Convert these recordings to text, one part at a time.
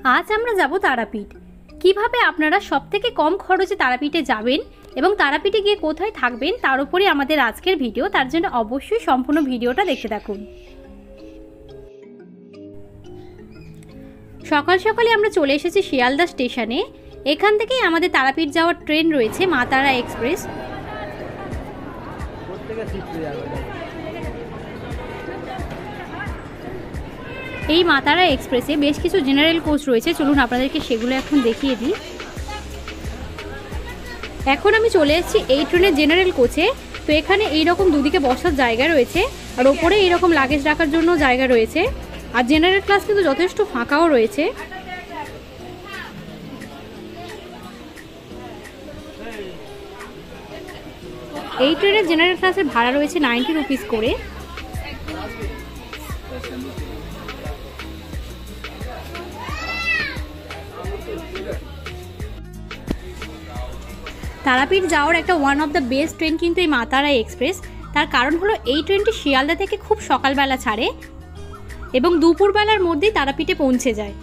আজ আমরা যাব তারাপীঠ। কিভাবে আপনারা সবথেকে কম খরচে তারাপীঠে যাবেন এবং তারাপীঠে গিয়ে কোথায় থাকবেন তার উপরই আমাদের আজকের ভিডিও। তার জন্য অবশ্যই সম্পূর্ণ ভিডিওটা দেখতে থাকুন। সকাল সকালে আমরা চলে এসেছি শিয়ালদা স্টেশনে। এখান থেকেই আমাদের তারাপীঠ যাওয়ার ট্রেন রয়েছে মা তারা এক্সপ্রেস। এই মা তারা এক্সপ্রেসে বেশ কিছু জেনারেল কোচ রয়েছে, চলুন আপনাদেরকে সেগুলো এখন দেখিয়ে দিই। এখন আমি চলে এসেছি এই ট্রেনের জেনারেল কোচে। তো এখানে এইরকম দুদিকে বসার জায়গা রয়েছে আর ওপরে এইরকম লাগেজ রাখার জন্য জায়গা রয়েছে। আর জেনারেল ক্লাস কিন্তু যথেষ্ট ফাঁকাও রয়েছে। এই ট্রেনের জেনারেল ক্লাসের ভাড়া রয়েছে 90 রুপিস করে। তারাপীঠ যাওয়ার একটা one of the best train কিন্তু এই মা তারা এক্সপ্রেস। তার কারণ হলো এই ট্রেনটি শিয়ালদা থেকে খুব সকালবেলা ছাড়ে এবং দুপুরবেলার মধ্যেই তারাপীঠে পৌঁছে যায়।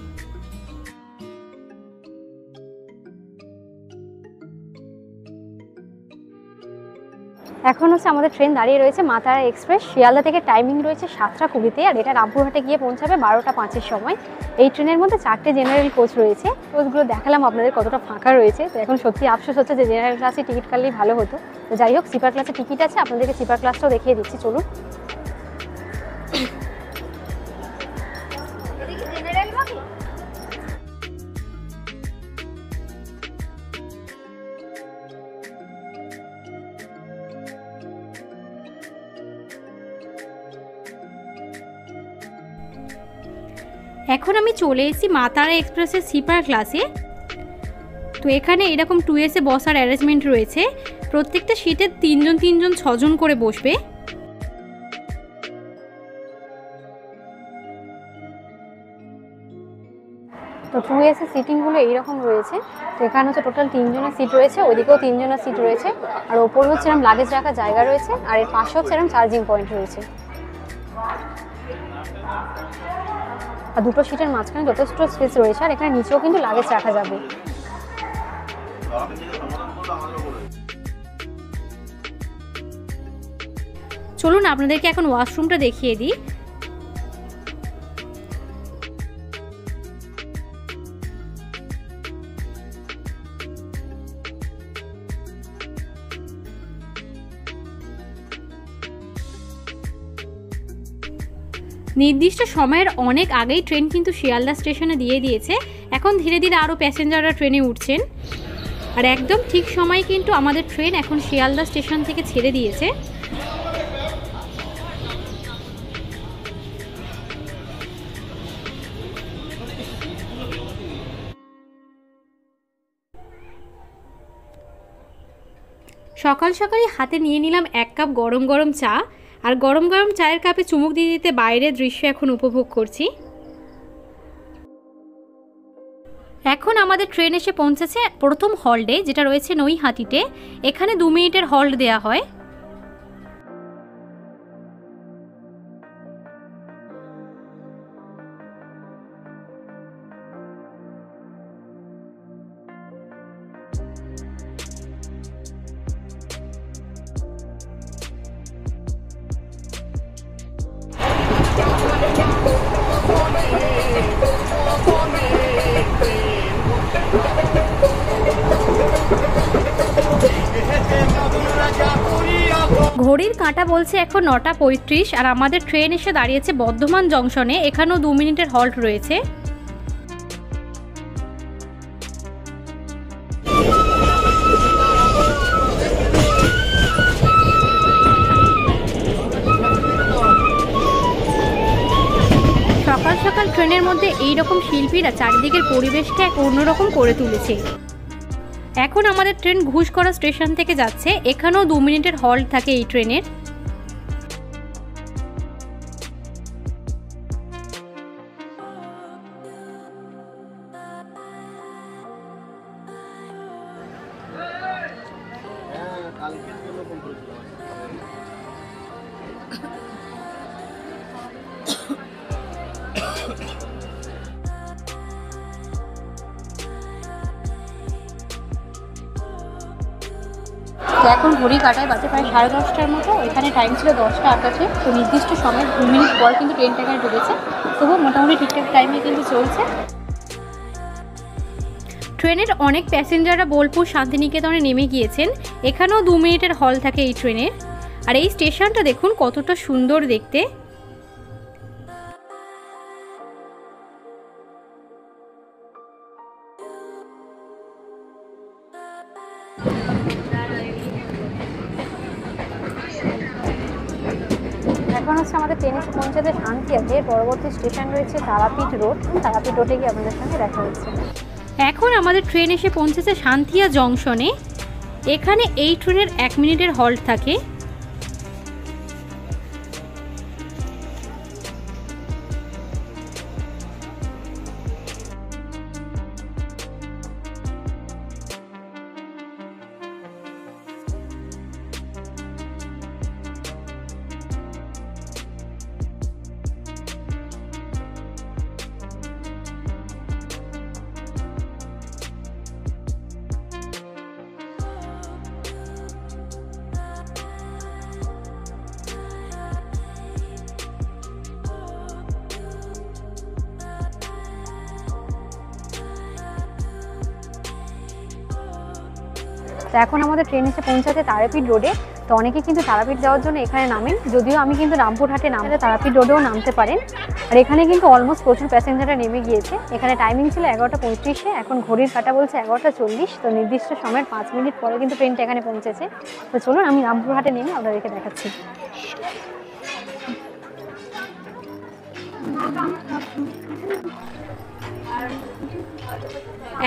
এখন হচ্ছে আমাদের ট্রেন দাঁড়িয়ে রয়েছে মা তারা এক্সপ্রেস। শিয়ালদা থেকে টাইমিং রয়েছে 7টা 20-তে আর এটা রামপুরহাটে গিয়ে পৌঁছাবে 12টা 5-এর সময়। এই ট্রেনের মধ্যে 4টে জেনারেল কোচ রয়েছে। কোচগুলো দেখালাম আপনাদের কতটা ফাঁকা রয়েছে। তো এখন সত্যি আফসোস হচ্ছে যে জেনারেল ক্লাসে টিকিট কাটলেই ভালো হতো। তো যাই হোক, স্লিপার ক্লাসে টিকিট আছে, আপনাদেরকে স্লিপার ক্লাসটাও দেখিয়ে দিচ্ছি, চলুন। এখন আমি চলে এসেছি মা তারা এক্সপ্রেসের স্লিপার ক্লাসে। তো এখানে এরকম 2S বসার অ্যারেঞ্জমেন্ট রয়েছে। প্রত্যেকটা সিটে 3জন 3জন 6জন করে বসবে। তো 2S সিটিংগুলো এইরকম রয়েছে। তো এখানে হচ্ছে টোটাল 3জনের সিট রয়েছে, ওইদিকেও 3জনের সিট রয়েছে। আর ওপরে হচ্ছে এরকম লাগেজ রাখার জায়গা রয়েছে আর এর পাশে হচ্ছে এরকম চার্জিং পয়েন্ট রয়েছে। আর দুটো সিটের মাঝখানে যথেষ্ট স্পেস রয়েছে আর এখানে নিচেও কিন্তু লাগেজ রাখা যাবে। চলুন আপনাদেরকে এখন ওয়াশরুমটা দেখিয়ে দিই। নির্দিষ্ট সময়ের অনেক আগেই ট্রেন কিন্তু শিয়ালদা স্টেশনে দিয়ে দিয়েছে। এখন ধীরে ধীরে আরও প্যাসেঞ্জাররা ট্রেনে উঠছেন আর একদম ঠিক সময়ে কিন্তু আমাদের ট্রেন এখন শিয়ালদা স্টেশন থেকে ছেড়ে দিয়েছে। সকাল সকালই হাতে নিয়ে নিলাম 1 কাপ গরম গরম চা আর গরম গরম চায়ের কাপে চুমুক দিয়ে দিতে বাইরের দৃশ্য এখন উপভোগ করছি। এখন আমাদের ট্রেন এসে পৌঁছেছে প্রথম হল্টে, যেটা রয়েছে নৈহাটিতে। এখানে 2 মিনিটের হল্ট দেওয়া হয়। ঘড়ির কাঁটা বলছে এখন 9টা 35 আর আমাদের ট্রেন এসে দাঁড়িয়েছে বর্ধমান জংশনে। এখানেও 2 মিনিটের হল্ট রয়েছে। সকাল সকাল ট্রেনের মধ্যে এইরকম শিল্পীরা চারিদিকের পরিবেশকে এক অন্যরকম করে তুলেছে। এখন আমাদের ট্রেন ঘুষকরা স্টেশন থেকে যাচ্ছে। এখানেও 2 মিনিটের হল্ট থাকে এই ট্রেনের। তো এখন ঘড়ি কাটায় বাজে প্রায় 10:30টার মতো। এখানে টাইম ছিল 10টা 28, তো নির্দিষ্ট সময় 2 মিনিট পর কিন্তু ট্রেনটা এখানে ঢুকেছে। তবুও মোটামুটি ঠিকঠাক টাইমে কিন্তু চলছে। ট্রেনের অনেক প্যাসেঞ্জাররা বোলপুর শান্তিনিকেতনে নেমে গিয়েছেন। এখানেও 2 মিনিটের হল থাকে এই ট্রেনের। আর এই স্টেশনটা দেখুন কতটা সুন্দর দেখতে। এখন হচ্ছে আমাদের ট্রেন এসে পৌঁছাতে শান্তিয়াতে। পরবর্তী স্টেশন রয়েছে তারাপীঠ রোড। তারাপীঠ রোডে গিয়ে আপনাদের সঙ্গে দেখা হচ্ছে। এখন আমাদের ট্রেন এসে পৌঁছেছে শান্তিয়া জংশনে। এখানে এই ট্রেনের 1 মিনিটের হল্ট থাকে। তো এখন আমাদের ট্রেন এসে পৌঁছাতে তারাপীঠ রোডে। তো অনেকে কিন্তু তারাপীঠ যাওয়ার জন্য এখানে নামেন, যদিও আমি কিন্তু রামপুরহাটে নামলে তারাপীঠ রোডেও নামতে পারেন। আর এখানে কিন্তু অলমোস্ট প্রচুর প্যাসেঞ্জাররা নেমে গিয়েছে। এখানে টাইমিং ছিল 11:35, এখন ঘড়ির কাঁটা বলছে 11:40। তো নির্দিষ্ট সময়ের 5 মিনিট পরে কিন্তু ট্রেনটা এখানে পৌঁছেছে। তো চলুন আমি রামপুরহাটে নেমে আপনাদেরকে দেখাচ্ছি।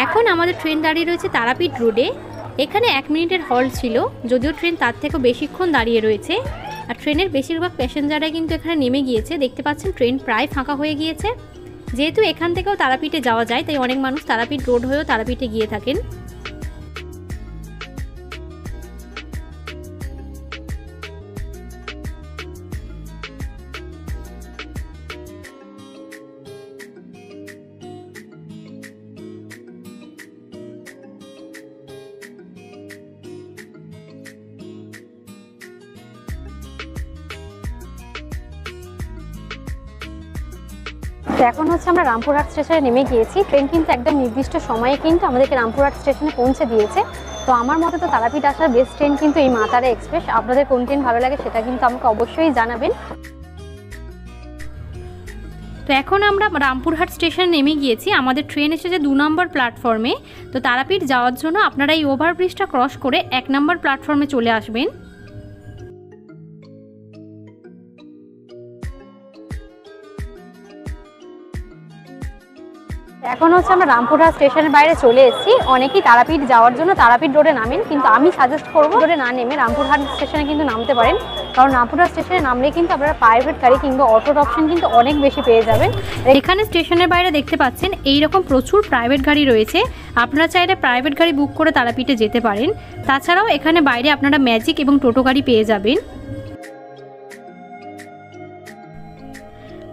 এখন আমাদের ট্রেন দাঁড়িয়ে রয়েছে তারাপীঠ রোডে। এখানে 1 মিনিটের হল্ট ছিল, যদিও ট্রেন তার থেকেও বেশিক্ষণ দাঁড়িয়ে রয়েছে। আর ট্রেনের বেশিরভাগ প্যাসেঞ্জাররা কিন্তু এখানে নেমে গিয়েছে। দেখতে পাচ্ছেন ট্রেন প্রায় ফাঁকা হয়ে গিয়েছে। যেহেতু এখান থেকেও তারাপীঠে যাওয়া যায়, তাই অনেক মানুষ তারাপীঠ রোড হয়েও তারাপীঠে গিয়ে থাকেন। তো এখন হচ্ছে আমরা রামপুরহাট স্টেশনে নেমে গিয়েছি। ট্রেন কিন্তু একদম নির্দিষ্ট সময়ে কিন্তু আমাদেরকে রামপুরহাট স্টেশনে পৌঁছে দিয়েছে। তো আমার মতে তো তারাপীঠ আসার বেস্ট ট্রেন কিন্তু এই মা তারা এক্সপ্রেস। আপনাদের কোন ট্রেন ভালো লাগে সেটা কিন্তু আমাকে অবশ্যই জানাবেন। তো এখন আমরা রামপুরহাট স্টেশনে নেমে গিয়েছি। আমাদের ট্রেন এসেছে 2 নম্বর প্ল্যাটফর্মে। তো তারাপীঠ যাওয়ার জন্য আপনারা এই ওভারব্রিজটা ক্রস করে 1 নম্বর প্ল্যাটফর্মে চলে আসবেন। এখন হচ্ছে আমরা রামপুরহাট স্টেশনের বাইরে চলে এসেছি। অনেকেই তারাপীঠ যাওয়ার জন্য তারাপীঠ রোডে নামেন, কিন্তু আমি সাজেস্ট করবো রোডে না নেমে রামপুরহাট স্টেশনে কিন্তু নামতে পারেন। কারণ রামপুরহাট স্টেশনে নামলে কিন্তু আপনারা প্রাইভেট গাড়ি কিংবা অটোর অপশন কিন্তু অনেক বেশি পেয়ে যাবেন। এখানে স্টেশনের বাইরে দেখতে পাচ্ছেন এইরকম প্রচুর প্রাইভেট গাড়ি রয়েছে। আপনারা চাইলে প্রাইভেট গাড়ি বুক করে তারাপীঠে যেতে পারেন। তাছাড়াও এখানে বাইরে আপনারা ম্যাজিক এবং টোটো গাড়ি পেয়ে যাবেন।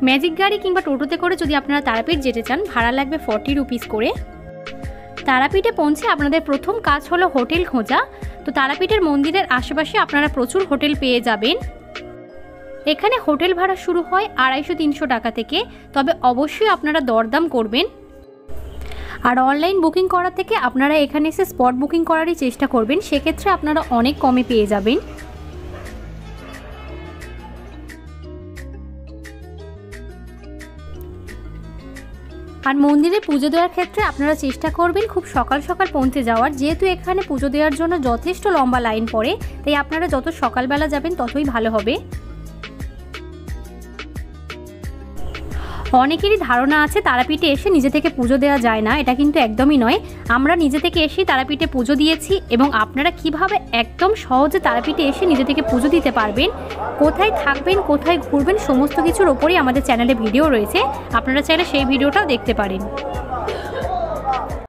ম্যাজিক গাড়ি কিংবা টোটোতে করে যদি আপনারা তারাপীঠ যেতে চান, ভাড়া লাগবে 40 রুপিস করে। তারাপীঠে পৌঁছে আপনাদের প্রথম কাজ হলো হোটেল খোঁজা। তো তারাপীঠের মন্দিরের আশেপাশে আপনারা প্রচুর হোটেল পেয়ে যাবেন। এখানে হোটেল ভাড়া শুরু হয় 250-300 টাকা থেকে, তবে অবশ্যই আপনারা দরদাম করবেন। আর অনলাইন বুকিং করা থেকে আপনারা এখানে এসে স্পট বুকিং করারই চেষ্টা করবেন, সেক্ষেত্রে আপনারা অনেক কমে পেয়ে যাবেন। আর মন্দিরে পুজো দেওয়ার ক্ষেত্রে আপনারা চেষ্টা করবেন খুব সকাল সকাল পৌঁছে যাওয়ার, যেহেতু এখানে পুজো দেওয়ার জন্য যথেষ্ট লম্বা লাইন পড়ে, তাই আপনারা যত সকালবেলা যাবেন ততই ভালো হবে। অনেকেরই ধারণা আছে তারাপীঠে এসে নিজে থেকে পুজো দেওয়া যায় না, এটা কিন্তু একদমই নয়। আমরা নিজে থেকে এসেই তারাপীঠে পুজো দিয়েছি, এবং আপনারা কিভাবে একদম সহজে তারাপীঠে এসে নিজে থেকে পুজো দিতে পারবেন, কোথায় থাকবেন, কোথায় ঘুরবেন, সমস্ত কিছুর ওপরেই আমাদের চ্যানেলে ভিডিও রয়েছে। আপনারা চাইলে সেই ভিডিওটাও দেখতে পারেন।